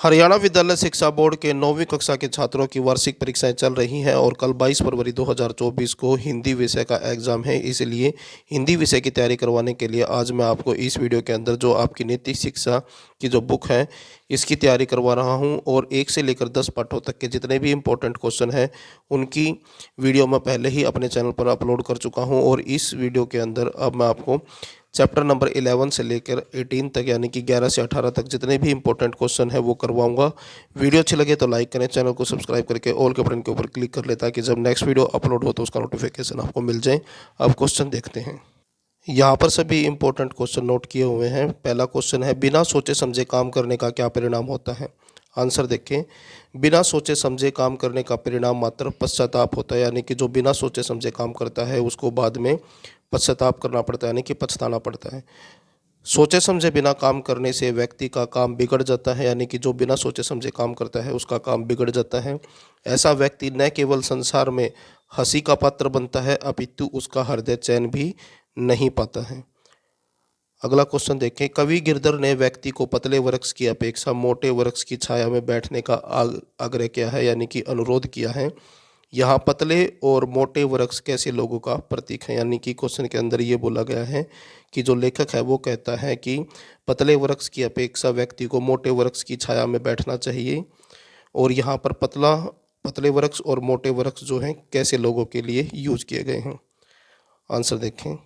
हरियाणा विद्यालय शिक्षा बोर्ड के 9वीं कक्षा के छात्रों की वार्षिक परीक्षाएं चल रही हैं और कल 22 फरवरी 2024 को हिंदी विषय का एग्ज़ाम है। इसलिए हिंदी विषय की तैयारी करवाने के लिए आज मैं आपको इस वीडियो के अंदर जो आपकी नैतिक शिक्षा की जो बुक है इसकी तैयारी करवा रहा हूं और 1 से लेकर 10 पाठों तक के जितने भी इम्पोर्टेंट क्वेश्चन हैं उनकी वीडियो मैं पहले ही अपने चैनल पर अपलोड कर चुका हूँ। और इस वीडियो के अंदर अब मैं आपको चैप्टर नंबर 11 से लेकर 18 तक यानी कि 11 से 18 तक जितने भी इंपॉर्टेंट क्वेश्चन है वो करवाऊंगा। वीडियो अच्छी लगे तो लाइक करें, चैनल को सब्सक्राइब करके ऑल के बटन के ऊपर क्लिक कर लें ताकि जब नेक्स्ट वीडियो अपलोड हो तो उसका नोटिफिकेशन आपको मिल जाए। अब क्वेश्चन देखते हैं। यहाँ पर सभी इंपॉर्टेंट क्वेश्चन नोट किए हुए हैं। पहला क्वेश्चन है, बिना सोचे समझे काम करने का क्या परिणाम होता है। आंसर देखें, बिना सोचे समझे काम करने का परिणाम मात्र पश्चाताप होता है, यानी कि जो बिना सोचे समझे काम करता है उसको बाद में पश्चाताप करना पड़ता है, यानी कि पछताना पड़ता है। सोचे समझे बिना काम करने से व्यक्ति का काम बिगड़ जाता है, यानी कि जो बिना सोचे समझे काम करता है उसका काम बिगड़ जाता है। ऐसा व्यक्ति न केवल संसार में हंसी का पात्र बनता है अपितु उसका हृदय चैन भी नहीं पाता है। अगला क्वेश्चन देखें, कवि गिरधर ने व्यक्ति को पतले वृक्ष की अपेक्षा मोटे वृक्ष की छाया में बैठने का आग्रह किया है, यानी कि अनुरोध किया है। यहाँ पतले और मोटे वृक्ष कैसे लोगों का प्रतीक है, यानी कि क्वेश्चन के अंदर ये बोला गया है कि जो लेखक है वो कहता है कि पतले वृक्ष की अपेक्षा व्यक्ति को मोटे वृक्ष की छाया में बैठना चाहिए। और यहाँ पर पतले वृक्ष और मोटे वृक्ष जो हैं कैसे लोगों के लिए यूज किए गए हैं। आंसर देखें,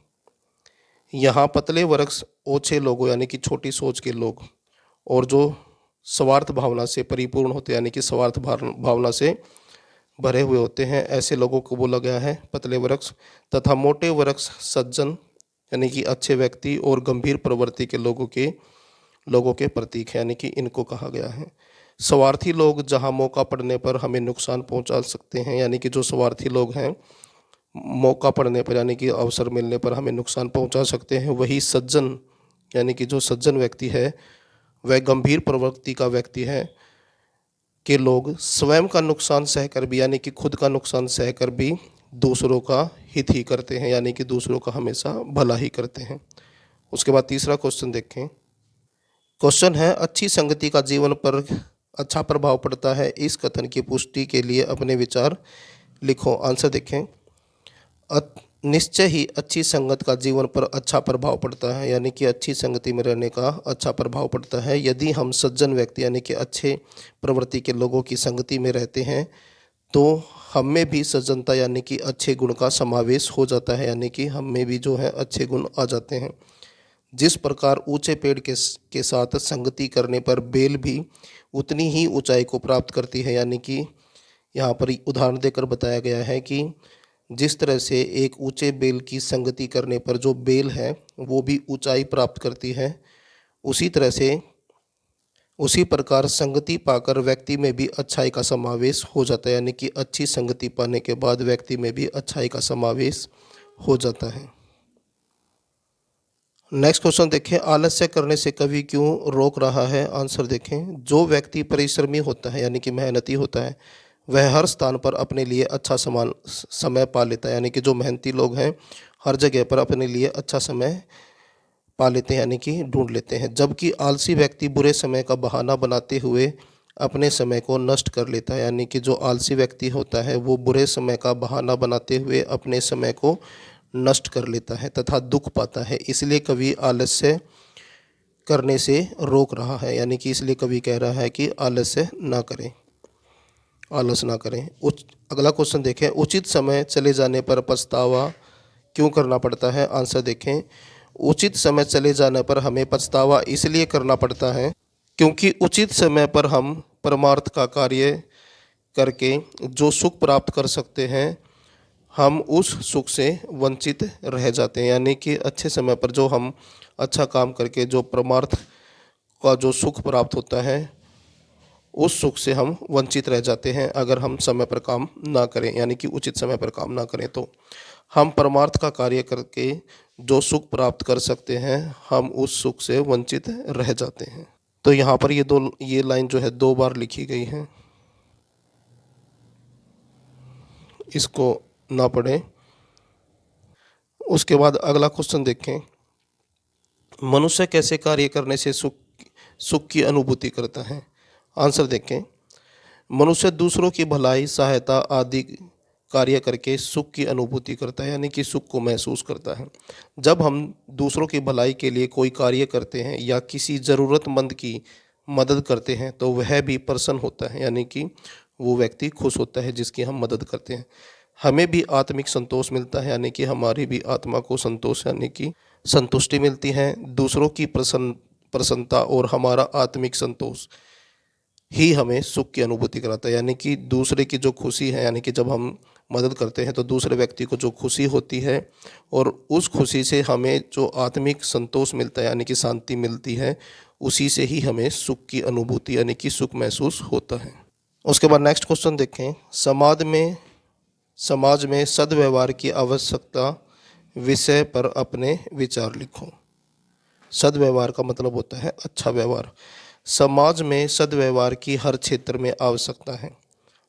यहाँ पतले वृक्ष ओछे लोगों यानी कि छोटी सोच के लोग और जो स्वार्थ भावना से परिपूर्ण होते हैं यानी कि स्वार्थ भावना से भरे हुए होते हैं, ऐसे लोगों को बोला गया है पतले वृक्ष। तथा मोटे वृक्ष सज्जन यानी कि अच्छे व्यक्ति और गंभीर प्रवृत्ति के लोगों के प्रतीक है, यानी कि इनको कहा गया है। स्वार्थी लोग जहां मौका पड़ने पर हमें नुकसान पहुंचा सकते हैं, यानी कि जो स्वार्थी लोग हैं मौका पड़ने पर यानी कि अवसर मिलने पर हमें नुकसान पहुंचा सकते हैं, वही सज्जन यानी कि जो सज्जन व्यक्ति है वह गंभीर प्रवृत्ति का व्यक्ति है के लोग स्वयं का नुकसान सहकर भी यानी कि खुद का नुकसान सहकर भी दूसरों का हित ही करते हैं, यानी कि दूसरों का हमेशा भला ही करते हैं। उसके बाद तीसरा क्वेश्चन देखें। क्वेश्चन है, अच्छी संगति का जीवन पर अच्छा प्रभाव पड़ता है, इस कथन की पुष्टि के लिए अपने विचार लिखो। आंसर देखें, निश्चय ही अच्छी संगत का जीवन पर अच्छा प्रभाव पड़ता है, यानी कि अच्छी संगति में रहने का अच्छा प्रभाव पड़ता है। यदि हम सज्जन व्यक्ति यानी कि अच्छे प्रवृत्ति के लोगों की संगति में रहते हैं तो हम में भी सज्जनता यानी कि अच्छे गुण का समावेश हो जाता है, यानी कि हम में भी जो है अच्छे गुण आ जाते हैं। जिस प्रकार ऊंचे पेड़ के साथ संगति करने पर बेल भी उतनी ही ऊंचाई को प्राप्त करती है, यानी कि यहाँ पर उदाहरण देकर बताया गया है कि जिस तरह से एक ऊंचे बेल की संगति करने पर जो बेल है वो भी ऊंचाई प्राप्त करती है, उसी प्रकार संगति पाकर व्यक्ति में भी अच्छाई का समावेश हो जाता है, यानी कि अच्छी संगति पाने के बाद व्यक्ति में भी अच्छाई का समावेश हो जाता है। नेक्स्ट क्वेश्चन देखें, आलस्य करने से कवि क्यों रोक रहा है। आंसर देखें, जो व्यक्ति परिश्रमी होता है यानी कि मेहनती होता है वह हर स्थान पर अपने लिए अच्छा समय पा लेता है, यानी कि जो मेहनती लोग हैं हर जगह पर अपने लिए अच्छा समय पा लेते हैं यानी कि ढूंढ लेते हैं। जबकि आलसी व्यक्ति बुरे समय का बहाना बनाते हुए अपने समय को नष्ट कर लेता है, यानी कि जो आलसी व्यक्ति होता है वो बुरे समय का बहाना बनाते हुए अपने समय को नष्ट कर लेता है तथा दुख पाता है। इसलिए कवि आलस्य करने से रोक रहा है, यानी कि इसलिए कवि कह रहा है कि आलस्य ना करें, आलस ना करें। अगला क्वेश्चन देखें, उचित समय चले जाने पर पछतावा क्यों करना पड़ता है। आंसर देखें, उचित समय चले जाने पर हमें पछतावा इसलिए करना पड़ता है क्योंकि उचित समय पर हम परमार्थ का कार्य करके जो सुख प्राप्त कर सकते हैं हम उस सुख से वंचित रह जाते हैं, यानी कि अच्छे समय पर जो हम अच्छा काम करके जो परमार्थ का जो सुख प्राप्त होता है उस सुख से हम वंचित रह जाते हैं अगर हम समय पर काम ना करें, यानी कि उचित समय पर काम ना करें। तो हम परमार्थ का कार्य करके जो सुख प्राप्त कर सकते हैं हम उस सुख से वंचित रह जाते हैं। तो यहाँ पर ये लाइन जो है 2 बार लिखी गई है, इसको ना पढ़ें। उसके बाद अगला क्वेश्चन देखें, मनुष्य कैसे कार्य करने से सुख की अनुभूति करता है। आंसर देखें, मनुष्य दूसरों की भलाई, सहायता आदि कार्य करके सुख की अनुभूति करता है, यानी कि सुख को महसूस करता है। जब हम दूसरों की भलाई के लिए कोई कार्य करते हैं या किसी ज़रूरतमंद की मदद करते हैं तो वह भी प्रसन्न होता है, यानी कि वो व्यक्ति खुश होता है जिसकी हम मदद करते हैं। हमें भी आत्मिक संतोष मिलता है, यानी कि हमारी भी आत्मा को संतोष यानी कि संतुष्टि मिलती है। दूसरों की प्रसन्नता और हमारा आत्मिक संतोष ही हमें सुख की अनुभूति कराता है, यानी कि दूसरे की जो खुशी है, यानी कि जब हम मदद करते हैं तो दूसरे व्यक्ति को जो खुशी होती है और उस खुशी से हमें जो आत्मिक संतोष मिलता है, यानी कि शांति मिलती है, उसी से ही हमें सुख की अनुभूति यानी कि सुख महसूस होता है। उसके बाद नेक्स्ट क्वेश्चन देखें, समाज में सद्व्यवहार की आवश्यकता विषय पर अपने विचार लिखो। सद्व्यवहार का मतलब होता है अच्छा व्यवहार। समाज में सद्व्यवहार की हर क्षेत्र में आवश्यकता है।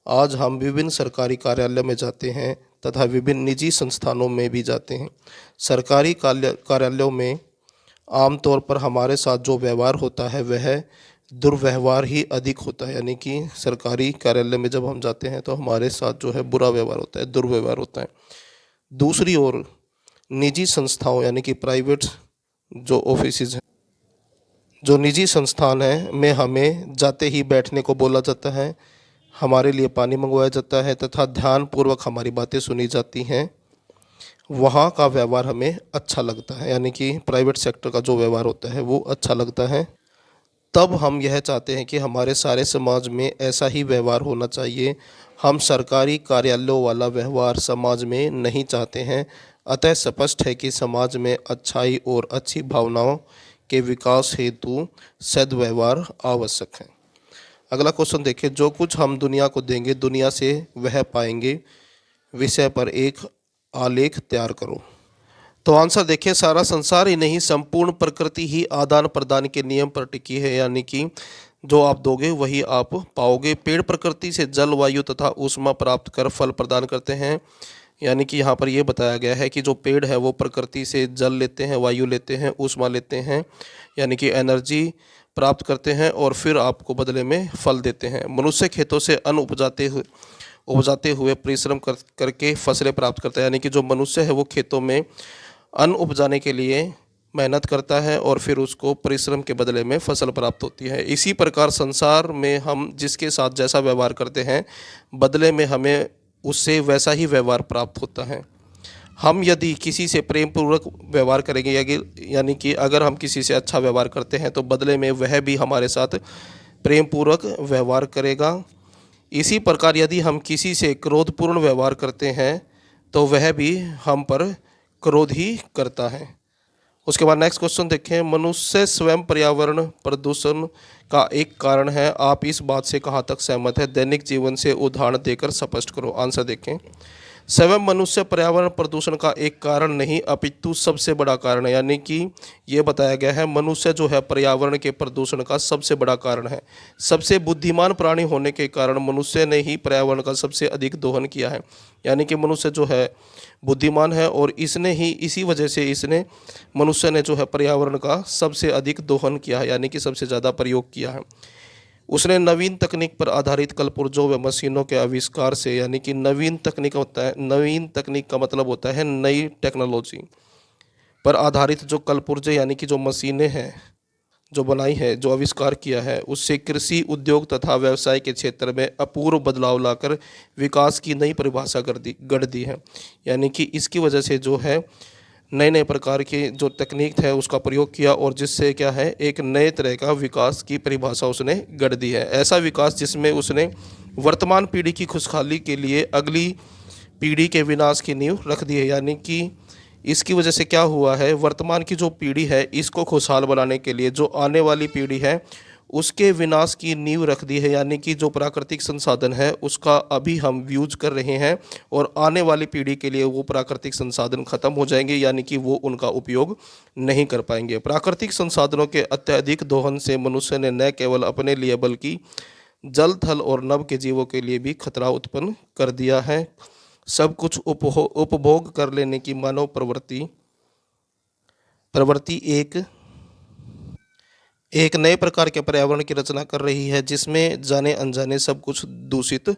आज हम विभिन्न सरकारी कार्यालय में जाते हैं तथा विभिन्न निजी संस्थानों में भी जाते हैं। सरकारी कार्यालयों में आमतौर पर हमारे साथ जो व्यवहार होता है वह दुर्व्यवहार ही अधिक होता है, यानी कि सरकारी कार्यालय में जब हम जाते हैं तो हमारे साथ जो है बुरा व्यवहार होता है, दुर्व्यवहार होता है। दूसरी ओर निजी संस्थाओं यानी कि प्राइवेट जो ऑफिसेज हैं, जो निजी संस्थान हैं में हमें जाते ही बैठने को बोला जाता है, हमारे लिए पानी मंगवाया जाता है तथा ध्यानपूर्वक हमारी बातें सुनी जाती हैं। वहाँ का व्यवहार हमें अच्छा लगता है, यानी कि प्राइवेट सेक्टर का जो व्यवहार होता है वो अच्छा लगता है। तब हम यह चाहते हैं कि हमारे सारे समाज में ऐसा ही व्यवहार होना चाहिए। हम सरकारी कार्यालयों वाला व्यवहार समाज में नहीं चाहते हैं। अतः स्पष्ट है कि समाज में अच्छाई और अच्छी भावनाओं के विकास हेतु सद्व्यवहार आवश्यक है। अगला क्वेश्चन देखिए, जो कुछ हम दुनिया को देंगे दुनिया से वह पाएंगे विषय पर एक आलेख तैयार करो। तो आंसर देखिए, सारा संसार ही नहीं संपूर्ण प्रकृति ही आदान प्रदान के नियम पर टिकी है, यानी कि जो आप दोगे वही आप पाओगे। पेड़ प्रकृति से जल, वायु तथा ऊष्मा प्राप्त कर फल प्रदान करते हैं, यानी कि यहाँ पर यह बताया गया है कि जो पेड़ है वो प्रकृति से जल लेते हैं, वायु लेते हैं, ऊष्मा लेते हैं, यानी कि एनर्जी प्राप्त करते हैं और फिर आपको बदले में फल देते हैं। मनुष्य खेतों से अन्न उपजाते हुए परिश्रम करके फसलें प्राप्त करता है, यानी कि जो मनुष्य है वो खेतों में अन्न उपजाने के लिए मेहनत करता है और फिर उसको परिश्रम के बदले में फसल प्राप्त होती है। इसी प्रकार संसार में हम जिसके साथ जैसा व्यवहार करते हैं बदले में हमें उससे वैसा ही व्यवहार प्राप्त होता है। हम यदि किसी से प्रेम पूर्वक व्यवहार करेंगे यानी कि अगर हम किसी से अच्छा व्यवहार करते हैं तो बदले में वह भी हमारे साथ प्रेम पूर्वक व्यवहार करेगा। इसी प्रकार यदि हम किसी से क्रोधपूर्ण व्यवहार करते हैं तो वह भी हम पर क्रोध ही करता है। उसके बाद नेक्स्ट क्वेश्चन देखें, मनुष्य स्वयं पर्यावरण प्रदूषण का एक कारण है, आप इस बात से कहाँ तक सहमत है? दैनिक जीवन से उदाहरण देकर स्पष्ट करो। आंसर देखें, स्वयं मनुष्य पर्यावरण प्रदूषण का एक कारण नहीं अपितु सबसे बड़ा कारण है, यानी कि ये बताया गया है मनुष्य जो है पर्यावरण के प्रदूषण का सबसे बड़ा कारण है। सबसे बुद्धिमान प्राणी होने के कारण मनुष्य ने ही पर्यावरण का सबसे अधिक दोहन किया है, यानी कि मनुष्य जो है बुद्धिमान है और इसी वजह से मनुष्य ने जो है पर्यावरण का सबसे अधिक दोहन किया है, यानी कि सबसे ज़्यादा प्रयोग किया है। उसने नवीन तकनीक पर आधारित कलपुर्जों व मशीनों के आविष्कार से, यानी कि नवीन तकनीक का मतलब होता है नई टेक्नोलॉजी पर आधारित जो कलपुर्जे यानी कि जो मशीनें हैं जो बनाई है, जो आविष्कार किया है, उससे कृषि, उद्योग तथा व्यवसाय के क्षेत्र में अपूर्व बदलाव लाकर विकास की नई परिभाषा गढ़ दी है। यानी कि इसकी वजह से जो है नए नए प्रकार की जो तकनीक है उसका प्रयोग किया और जिससे क्या है एक नए तरह का विकास की परिभाषा उसने गढ़ दी है। ऐसा विकास जिसमें उसने वर्तमान पीढ़ी की खुशहाली के लिए अगली पीढ़ी के विनाश की नींव रख दी है। यानी कि इसकी वजह से क्या हुआ है, वर्तमान की जो पीढ़ी है इसको खुशहाल बनाने के लिए जो आने वाली पीढ़ी है उसके विनाश की नींव रख दी है। यानी कि जो प्राकृतिक संसाधन है उसका अभी हम यूज कर रहे हैं और आने वाली पीढ़ी के लिए वो प्राकृतिक संसाधन खत्म हो जाएंगे, यानी कि वो उनका उपयोग नहीं कर पाएंगे। प्राकृतिक संसाधनों के अत्यधिक दोहन से मनुष्य ने न केवल अपने लिए बल्कि जल, थल और नभ के जीवों के लिए भी खतरा उत्पन्न कर दिया है। सब कुछ उपभोग कर लेने की मानव प्रवृत्ति एक नए प्रकार के पर्यावरण की रचना कर रही है जिसमें जाने अनजाने सब कुछ दूषित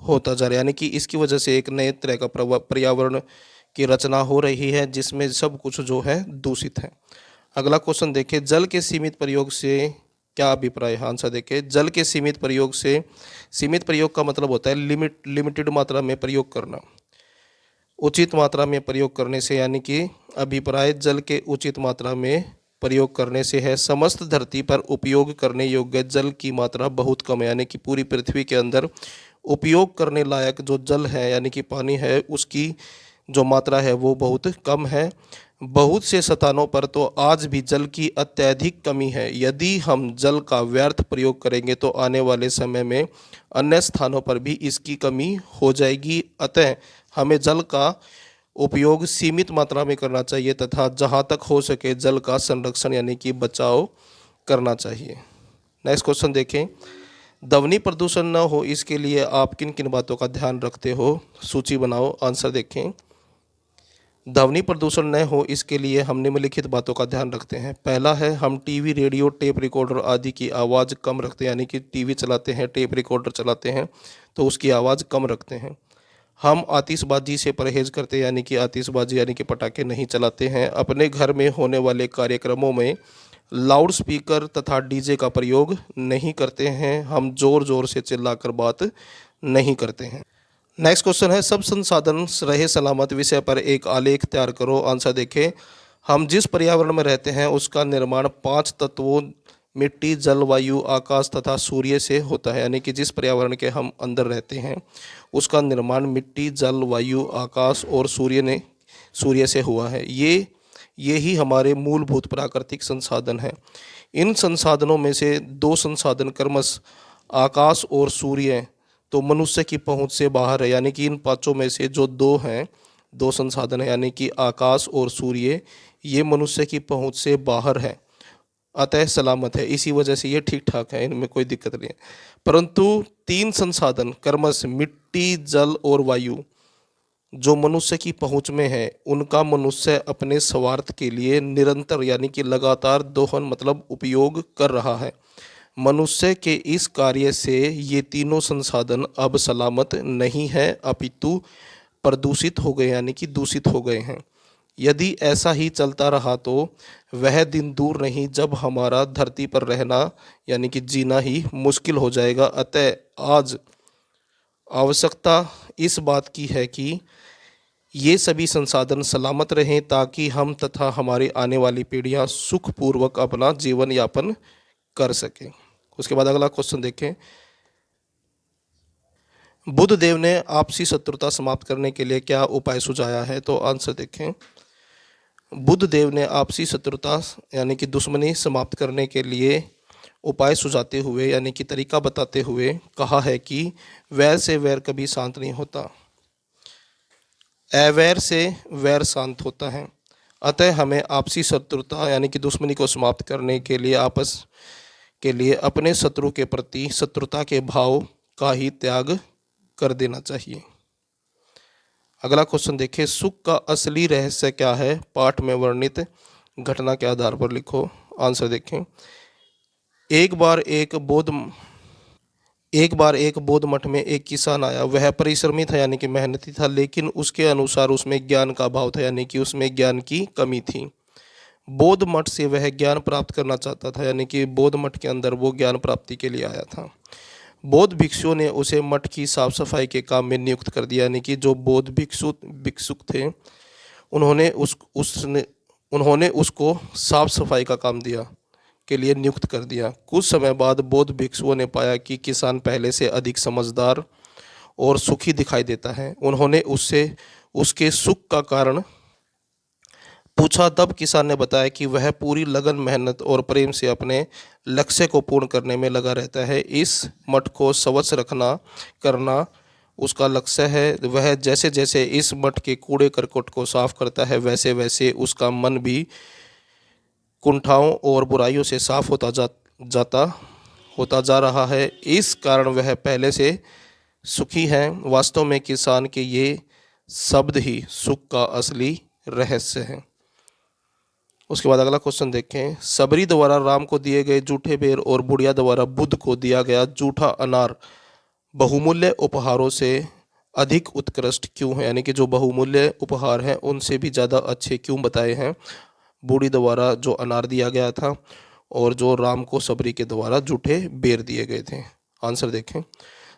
होता जा रहा है। यानी कि इसकी वजह से एक नए तरह का पर्यावरण की रचना हो रही है जिसमें सब कुछ जो है दूषित है। अगला क्वेश्चन देखिए, जल के सीमित प्रयोग से क्या अभिप्राय है? आंसर देखिए, जल के सीमित प्रयोग से, सीमित प्रयोग का मतलब होता है लिमिटेड मात्रा में प्रयोग करना। उचित मात्रा में प्रयोग करने से, यानी कि अभिप्राय जल के उचित मात्रा में प्रयोग करने से है। समस्त धरती पर उपयोग करने योग्य जल की मात्रा बहुत कम है। यानी कि पूरी पृथ्वी के अंदर उपयोग करने लायक जो जल है यानी कि पानी है, उसकी जो मात्रा है वो बहुत कम है। बहुत से स्थानों पर तो आज भी जल की अत्यधिक कमी है। यदि हम जल का व्यर्थ प्रयोग करेंगे तो आने वाले समय में अन्य स्थानों पर भी इसकी कमी हो जाएगी। अतः हमें जल का उपयोग सीमित मात्रा में करना चाहिए तथा जहाँ तक हो सके जल का संरक्षण यानी कि बचाव करना चाहिए। नेक्स्ट क्वेश्चन देखें, ध्वनि प्रदूषण न हो इसके लिए आप किन किन बातों का ध्यान रखते हो? सूची बनाओ। आंसर देखें, ध्वनि प्रदूषण न हो इसके लिए हम निम्नलिखित बातों का ध्यान रखते हैं। पहला है, हम टीवी, रेडियो, टेप रिकॉर्डर आदि की आवाज़ कम रखते हैं। यानी कि टीवी चलाते हैं, टेप रिकॉर्डर चलाते हैं तो उसकी आवाज़ कम रखते हैं। हम आतिशबाजी से परहेज करते हैं, यानी कि आतिशबाजी यानी कि पटाखे नहीं चलाते हैं। अपने घर में होने वाले कार्यक्रमों में लाउड स्पीकर तथा डीजे का प्रयोग नहीं करते हैं। हम ज़ोर ज़ोर से चिल्लाकर बात नहीं करते हैं। नेक्स्ट क्वेश्चन है, सब संसाधन रहे सलामत विषय पर एक आलेख तैयार करो। आंसर देखें, हम जिस पर्यावरण में रहते हैं उसका निर्माण 5 तत्वों मिट्टी, जल, वायु, आकाश तथा सूर्य से होता है। यानी कि जिस पर्यावरण के हम अंदर रहते हैं उसका निर्माण मिट्टी, जल, वायु, आकाश और सूर्य से हुआ है। ये ही हमारे मूलभूत प्राकृतिक संसाधन हैं। इन संसाधनों में से 2 संसाधन क्रमश आकाश और सूर्य तो मनुष्य की पहुंच से बाहर है। यानी कि इन पांचों में से जो 2 हैं, 2 संसाधन है यानी कि आकाश और सूर्य, ये मनुष्य की पहुंच से बाहर है, अतः सलामत है। इसी वजह से ये ठीक ठाक है, इनमें कोई दिक्कत नहीं है। परंतु 3 संसाधन क्रमश मिट्टी, जल और वायु जो मनुष्य की पहुंच में है, उनका मनुष्य अपने स्वार्थ के लिए निरंतर यानी कि लगातार दोहन मतलब उपयोग कर रहा है। मनुष्य के इस कार्य से ये तीनों संसाधन अब सलामत नहीं है अपितु प्रदूषित हो गए यानी कि दूषित हो गए हैं। यदि ऐसा ही चलता रहा तो वह दिन दूर नहीं जब हमारा धरती पर रहना यानी कि जीना ही मुश्किल हो जाएगा। अतः आज आवश्यकता इस बात की है कि ये सभी संसाधन सलामत रहें ताकि हम तथा हमारी आने वाली पीढ़ियां सुखपूर्वक अपना जीवन यापन कर सकें। उसके बाद अगला क्वेश्चन देखें, बुद्ध देव ने आपसी शत्रुता समाप्त करने के लिए क्या उपाय सुझाया है? तो आंसर देखें, बुद्ध देव ने आपसी शत्रुता यानी कि दुश्मनी समाप्त करने के लिए उपाय सुझाते हुए यानी कि तरीका बताते हुए कहा है कि वैर से वैर कभी शांत नहीं होता, अवैर से वैर शांत होता है। अतः हमें आपसी शत्रुता यानी कि दुश्मनी को समाप्त करने के लिए आपस के लिए अपने शत्रु के प्रति शत्रुता के भाव का ही त्याग कर देना चाहिए। अगला क्वेश्चन देखिए, सुख का असली रहस्य क्या है? पाठ में वर्णित घटना के आधार पर लिखो। आंसर देखें, एक बार एक बौद्ध मठ में एक किसान आया। वह परिश्रमी था यानी कि मेहनती था, लेकिन उसके अनुसार उसमें ज्ञान का अभाव था यानी कि उसमें ज्ञान की कमी थी। बौद्ध मठ से वह ज्ञान प्राप्त करना चाहता था यानी कि बौद्ध मठ के अंदर वो ज्ञान प्राप्ति के लिए आया था। बौद्ध भिक्षुओं ने उसे मठ की साफ सफाई के काम में नियुक्त कर दिया। यानी कि जो बौद्ध भिक्षुक थे उन्होंने उसको साफ सफाई का काम दिया के लिए नियुक्त कर दिया। कुछ समय बाद बौद्ध भिक्षुओं ने पाया कि किसान पहले से अधिक समझदार और सुखी दिखाई देता है। उन्होंने उससे उसके सुख का कारण पूछा। तब किसान ने बताया कि वह पूरी लगन, मेहनत और प्रेम से अपने लक्ष्य को पूर्ण करने में लगा रहता है। इस मठ को स्वच्छ करना उसका लक्ष्य है। वह जैसे जैसे इस मठ के कूड़े करकट को साफ करता है वैसे वैसे उसका मन भी कुंठाओं और बुराइयों से साफ होता जा रहा है। इस कारण वह पहले से सुखी है। वास्तव में किसान के ये शब्द ही सुख का असली रहस्य है। उसके बाद अगला क्वेश्चन देखें, सबरी द्वारा राम को दिए गए जूठे बेर और बुढ़िया द्वारा बुद्ध को दिया गया जूठा अनार बहुमूल्य उपहारों से अधिक उत्कृष्ट क्यों है? यानी कि जो बहुमूल्य उपहार हैं उनसे भी ज़्यादा अच्छे क्यों बताए हैं बूढ़ी द्वारा जो अनार दिया गया था और जो राम को सबरी के द्वारा जूठे बेर दिए गए थे? आंसर देखें,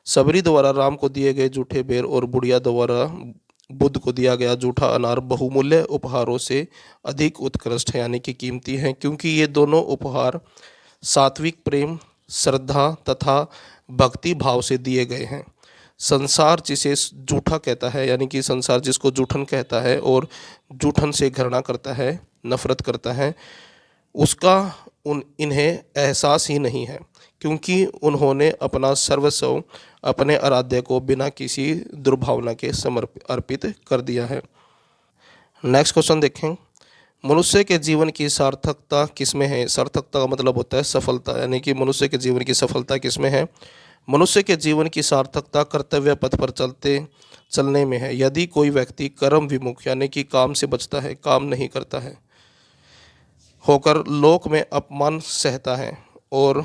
सबरी द्वारा राम को दिए गए जूठे बेर और बुढ़िया द्वारा बुद्ध को दिया गया जूठा अनार बहुमूल्य उपहारों से अधिक उत्कृष्ट है, यानी कि कीमती हैं, क्योंकि ये दोनों उपहार सात्विक प्रेम, श्रद्धा तथा भक्ति भाव से दिए गए हैं। संसार जिसे जूठा कहता है, यानी कि संसार जिसको जूठन कहता है और जूठन से घृणा करता है, नफरत करता है, उसका इन्हें एहसास ही नहीं है, क्योंकि उन्होंने अपना सर्वस्व अपने आराध्य को बिना किसी दुर्भावना के अर्पित कर दिया है। नेक्स्ट क्वेश्चन देखें, मनुष्य के जीवन की सार्थकता किसमें है? सार्थकता का मतलब होता है सफलता, यानी कि मनुष्य के जीवन की सफलता किसमें है? मनुष्य के जीवन की सार्थकता कर्तव्य पथ पर चलने में है। यदि कोई व्यक्ति कर्म विमुख यानी कि काम से बचता है, काम नहीं करता है, होकर लोक में अपमान सहता है और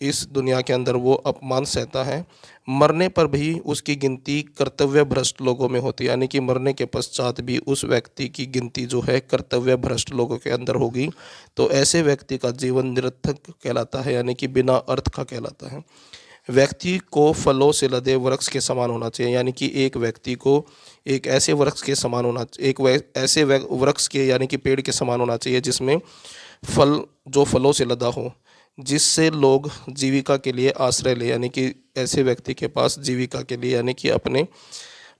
इस दुनिया के अंदर वो अपमान सहता है, मरने पर भी उसकी गिनती कर्तव्य भ्रष्ट लोगों में होती है, यानी कि मरने के पश्चात भी उस व्यक्ति की गिनती जो है कर्तव्य भ्रष्ट लोगों के अंदर होगी, तो ऐसे व्यक्ति का जीवन निरर्थक कहलाता है, यानी कि बिना अर्थ का कहलाता है। व्यक्ति को फलों से लदे वृक्ष के समान होना चाहिए, यानी कि एक व्यक्ति को एक ऐसे वृक्ष के समान होना, ऐसे वृक्ष के यानी कि पेड़ के समान होना चाहिए जिसमें फल जो फलों से लदा हो, जिससे लोग जीविका के लिए आश्रय ले, यानी कि ऐसे व्यक्ति के पास जीविका के लिए यानी कि अपने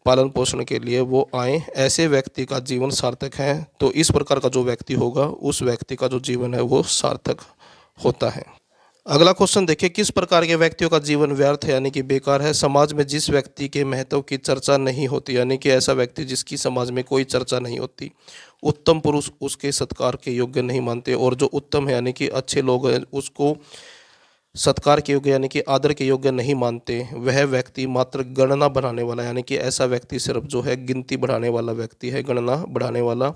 पालन पोषण के लिए वो आए, ऐसे व्यक्ति का जीवन सार्थक है। तो इस प्रकार का जो व्यक्ति होगा उस व्यक्ति का जो जीवन है वो सार्थक होता है। अगला क्वेश्चन देखिए, किस प्रकार के व्यक्तियों का जीवन व्यर्थ है यानी कि बेकार है? समाज में जिस व्यक्ति के महत्व की चर्चा नहीं होती, यानी कि ऐसा व्यक्ति जिसकी समाज में कोई चर्चा नहीं होती, उत्तम पुरुष उसके सत्कार के योग्य नहीं मानते, और जो उत्तम है यानी कि अच्छे लोग हैं उसको सत्कार के योग्य यानी कि आदर के योग्य नहीं मानते, वह व्यक्ति मात्र गणना बढ़ाने वाला, यानी कि ऐसा व्यक्ति सिर्फ जो है गिनती बढ़ाने वाला व्यक्ति है, गणना बढ़ाने वाला,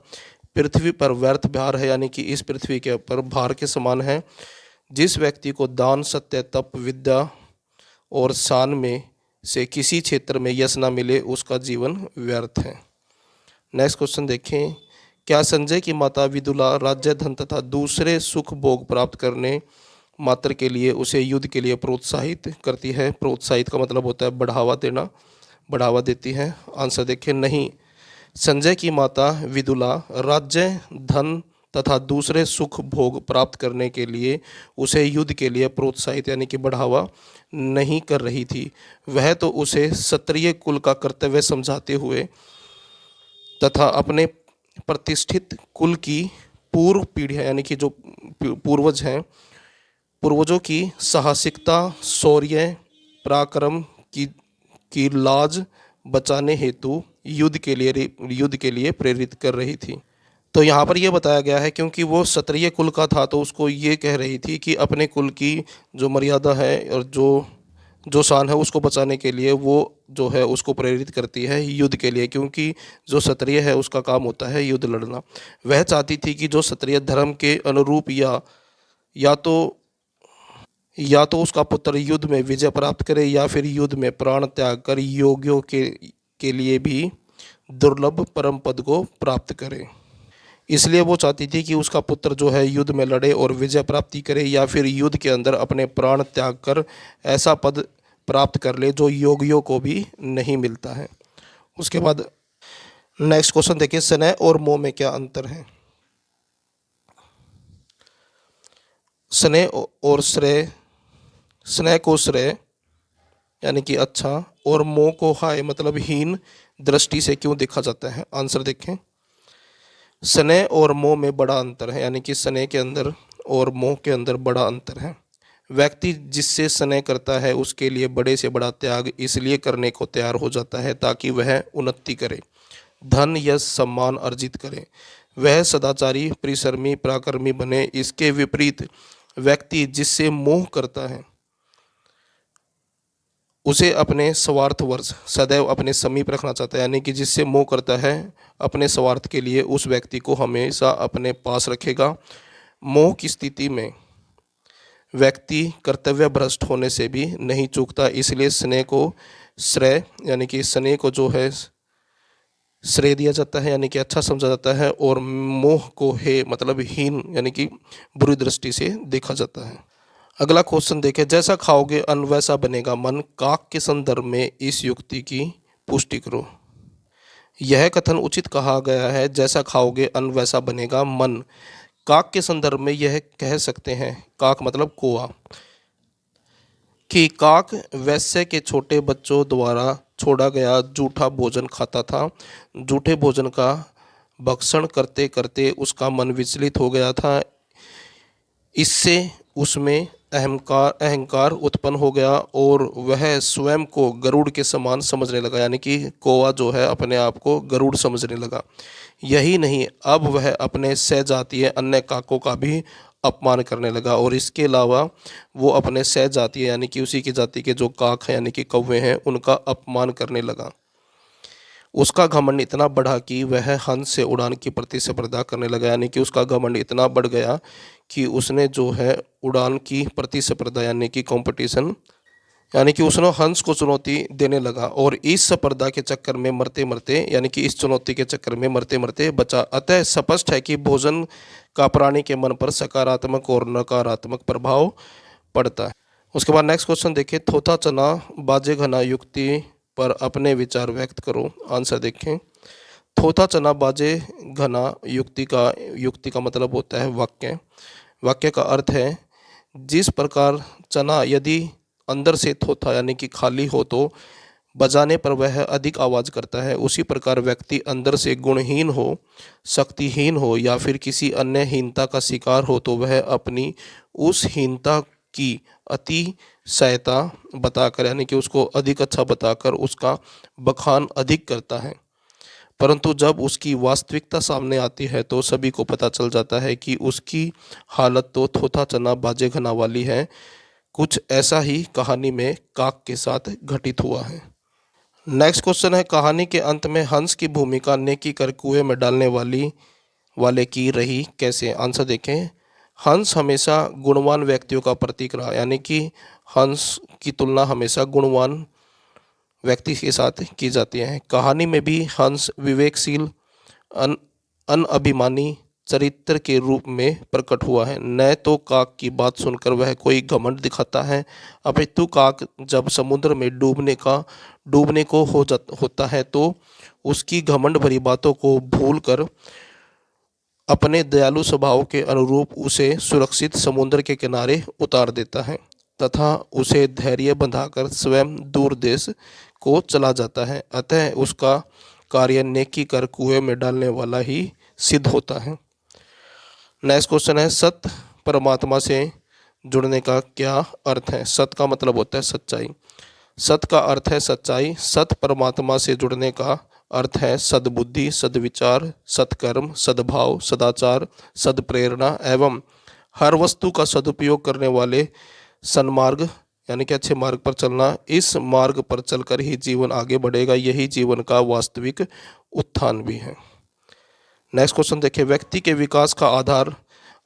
पृथ्वी पर व्यर्थ भार है, यानी कि इस पृथ्वी के ऊपर भार के समान है। जिस व्यक्ति को दान, सत्य, तप, विद्या और शान में से किसी क्षेत्र में यश न मिले उसका जीवन व्यर्थ है। नेक्स्ट क्वेश्चन देखें, क्या संजय की माता विदुला राज्य, धन तथा दूसरे सुख भोग प्राप्त करने मात्र के लिए उसे युद्ध के लिए प्रोत्साहित करती है? प्रोत्साहित का मतलब होता है बढ़ावा देना, बढ़ावा देती है। आंसर देखें, नहीं। संजय की माता विदुला राज्य, धन तथा दूसरे सुख भोग प्राप्त करने के लिए उसे युद्ध के लिए प्रोत्साहित यानी कि बढ़ावा नहीं कर रही थी, वह तो उसे क्षत्रिय कुल का कर्तव्य समझाते हुए तथा अपने प्रतिष्ठित कुल की पूर्व पीढ़ियाँ यानी कि जो पूर्वज हैं, पूर्वजों की साहसिकता, शौर्य, पराक्रम की लाज बचाने हेतु युद्ध के लिए प्रेरित कर रही थी। तो यहाँ पर यह बताया गया है क्योंकि वो क्षत्रिय कुल का था, तो उसको ये कह रही थी कि अपने कुल की जो मर्यादा है और जो शान है उसको बचाने के लिए वो जो है उसको प्रेरित करती है युद्ध के लिए, क्योंकि जो क्षत्रिय है उसका काम होता है युद्ध लड़ना। वह चाहती थी कि जो क्षत्रिय धर्म के अनुरूप या तो उसका पुत्र युद्ध में विजय प्राप्त करे या फिर युद्ध में प्राण त्याग कर योगियों के लिए भी दुर्लभ परम पद को प्राप्त करे। इसलिए वो चाहती थी कि उसका पुत्र जो है युद्ध में लड़े और विजय प्राप्ति करे, या फिर युद्ध के अंदर अपने प्राण त्याग कर ऐसा पद प्राप्त कर ले जो योगियों को भी नहीं मिलता है। उसके बाद नेक्स्ट क्वेश्चन देखिए, स्नेह और मोह में क्या अंतर है? स्नेह और श्रेय, स्नेह को श्रेय यानी कि अच्छा और मोह को हाय मतलब हीन दृष्टि से क्यों देखा जाता है? आंसर देखें, स्नेह और मोह में बड़ा अंतर है, यानी कि स्नेह के अंदर और मोह के अंदर बड़ा अंतर है। व्यक्ति जिससे स्नेह करता है उसके लिए बड़े से बड़ा त्याग इसलिए करने को तैयार हो जाता है ताकि वह उन्नति करे, धन यश सम्मान अर्जित करे, वह सदाचारी, परिश्रमी, पराक्रमी बने। इसके विपरीत व्यक्ति जिससे मोह करता है उसे अपने स्वार्थवश सदैव अपने समीप रखना चाहता है, यानी कि जिससे मोह करता है अपने स्वार्थ के लिए उस व्यक्ति को हमेशा अपने पास रखेगा। मोह की स्थिति में व्यक्ति कर्तव्य भ्रष्ट होने से भी नहीं चूकता, इसलिए स्नेह को श्रेय यानी कि स्नेह को जो है श्रेय दिया जाता है, यानी कि अच्छा समझा जाता है, और मोह को हे मतलब हीन यानी कि बुरी दृष्टि से देखा जाता है। अगला क्वेश्चन देखें, जैसा खाओगे अन्न वैसा बनेगा मन, काक के संदर्भ में इस युक्ति की पुष्टि करो। यह कथन उचित कहा गया है, जैसा खाओगे अन्न वैसा बनेगा मन। काक के संदर्भ में यह कह सकते हैं, काक मतलब कौआ, कि काक वैश्य के छोटे बच्चों द्वारा छोड़ा गया जूठा भोजन खाता था। जूठे भोजन का भक्षण करते करते उसका मन विचलित हो गया था। इससे उसमें अहंकार उत्पन्न हो गया और वह स्वयं को गरुड़ के समान समझने लगा, यानी कि कौवा जो है अपने आप को गरुड़ समझने लगा। यही नहीं, अब वह अपने सहजातीय अन्य काकों का भी अपमान करने लगा, और इसके अलावा वो अपने सहजातीय यानी कि उसी की जाति के जो काक हैं यानी कि कौवे हैं उनका अपमान करने लगा। उसका घमंड इतना बढ़ा कि वह हंस से उड़ान की प्रतिस्पर्धा करने लगा, यानी कि उसका घमंड इतना बढ़ गया कि उसने जो है उड़ान की प्रतिस्पर्धा यानी कि कंपटीशन यानी कि उसने हंस को चुनौती देने लगा, और इस स्पर्धा के चक्कर में मरते मरते यानी कि इस चुनौती के चक्कर में मरते मरते बचा। अतः स्पष्ट है कि भोजन का प्राणी के मन पर सकारात्मक और नकारात्मक प्रभाव पड़ता है। उसके बाद नेक्स्ट क्वेश्चन देखिए, थोथा चना बाजे घना युक्ति पर अपने विचार व्यक्त करो। आंसर देखें, थोथा चना बाजे घना युक्ति का मतलब होता है वाक्य। वाक्य का अर्थ है, जिस प्रकार चना यदि अंदर से थोथा यानी कि खाली हो तो बजाने पर वह अधिक आवाज़ करता है, उसी प्रकार व्यक्ति अंदर से गुणहीन हो, शक्तिहीन हो या फिर किसी अन्य हीनता का शिकार हो तो वह अपनी उस हीनता की अतिशयता बताकर यानी कि उसको अधिक अच्छा बताकर उसका बखान अधिक करता है। परंतु जब उसकी वास्तविकता सामने आती है तो सभी को पता चल जाता है कि उसकी हालत तो थोथा चना बाजे घना वाली है। कुछ ऐसा ही कहानी में काक के साथ घटित हुआ है। नेक्स्ट क्वेश्चन है, कहानी के अंत में हंस की भूमिका नेकी कर कुएं में डालने वाले की रही कैसे। आंसर देखें, हंस हमेशा गुणवान व्यक्तियों का प्रतीक रहा, यानी कि हंस की तुलना हमेशा गुणवान व्यक्ति के साथ की जाती है। कहानी में भी हंस विवेकशील अनअभिमानी चरित्र के रूप में प्रकट हुआ है। न तो काक की बात सुनकर वह कोई घमंड दिखाता है, अपितु काक जब समुद्र में डूबने को होता है तो उसकी घमंड भरी बातों को भूलकर अपने दयालु स्वभाव के अनुरूप उसे सुरक्षित समुद्र के किनारे उतार देता है तथा उसे धैर्य बंधाकर स्वयं दूर देश को चला जाता है। अतः उसका कार्य नेकी कर कुएं में डालने वाला ही सिद्ध होता है। नेक्स्ट क्वेश्चन है, सत्य परमात्मा से जुड़ने का क्या अर्थ है। सत्य का मतलब होता है सच्चाई। सत्य का अर्थ है सच्चाई। सत्य परमात्मा से जुड़ने का अर्थ है सद्बुद्धि, सद्विचार, सत्कर्म, सद्भाव, सदाचार, सद्प्रेरणा एवं हर वस्तु का सदुपयोग करने वाले सन्मार्ग यानी कि अच्छे मार्ग पर चलना। इस मार्ग पर चलकर ही जीवन आगे बढ़ेगा, यही जीवन का वास्तविक उत्थान भी है। नेक्स्ट क्वेश्चन देखिए, व्यक्ति के विकास का आधार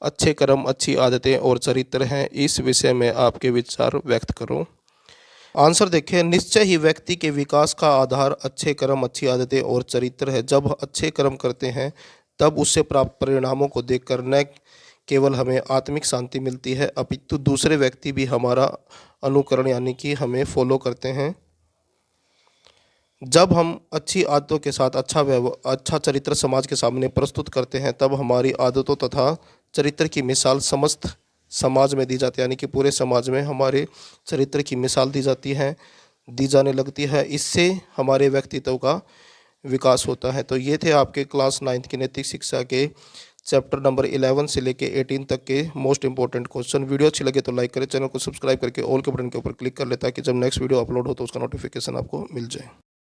अच्छे कर्म, अच्छी आदतें और चरित्र हैं। इस विषय में आपके विचार व्यक्त करो। आंसर देखिए, निश्चय ही व्यक्ति के विकास का आधार अच्छे कर्म, अच्छी आदतें और चरित्र है। जब अच्छे कर्म करते हैं तब उससे प्राप्त परिणामों को देखकर न केवल हमें आत्मिक शांति मिलती है अपितु दूसरे व्यक्ति भी हमारा अनुकरण यानी कि हमें फॉलो करते हैं। जब हम अच्छी आदतों के साथ अच्छा चरित्र समाज के सामने प्रस्तुत करते हैं तब हमारी आदतों तथा चरित्र की मिसाल समस्त समाज में दी जाती है, यानी कि पूरे समाज में हमारे चरित्र की मिसाल दी जाने लगती है। इससे हमारे व्यक्तित्व का विकास होता है। तो ये थे आपके क्लास 9th की नैतिक शिक्षा के चैप्टर नंबर 11 से लेके 18 तक के मोस्ट इंपॉर्टेंट क्वेश्चन। वीडियो अच्छी लगे तो लाइक करें, चैनल को सब्सक्राइब करके ऑल के बटन के ऊपर क्लिक कर ले ताकि जब नेक्स्ट वीडियो अपलोड हो तो उसका नोटिफिकेशन आपको मिल जाए।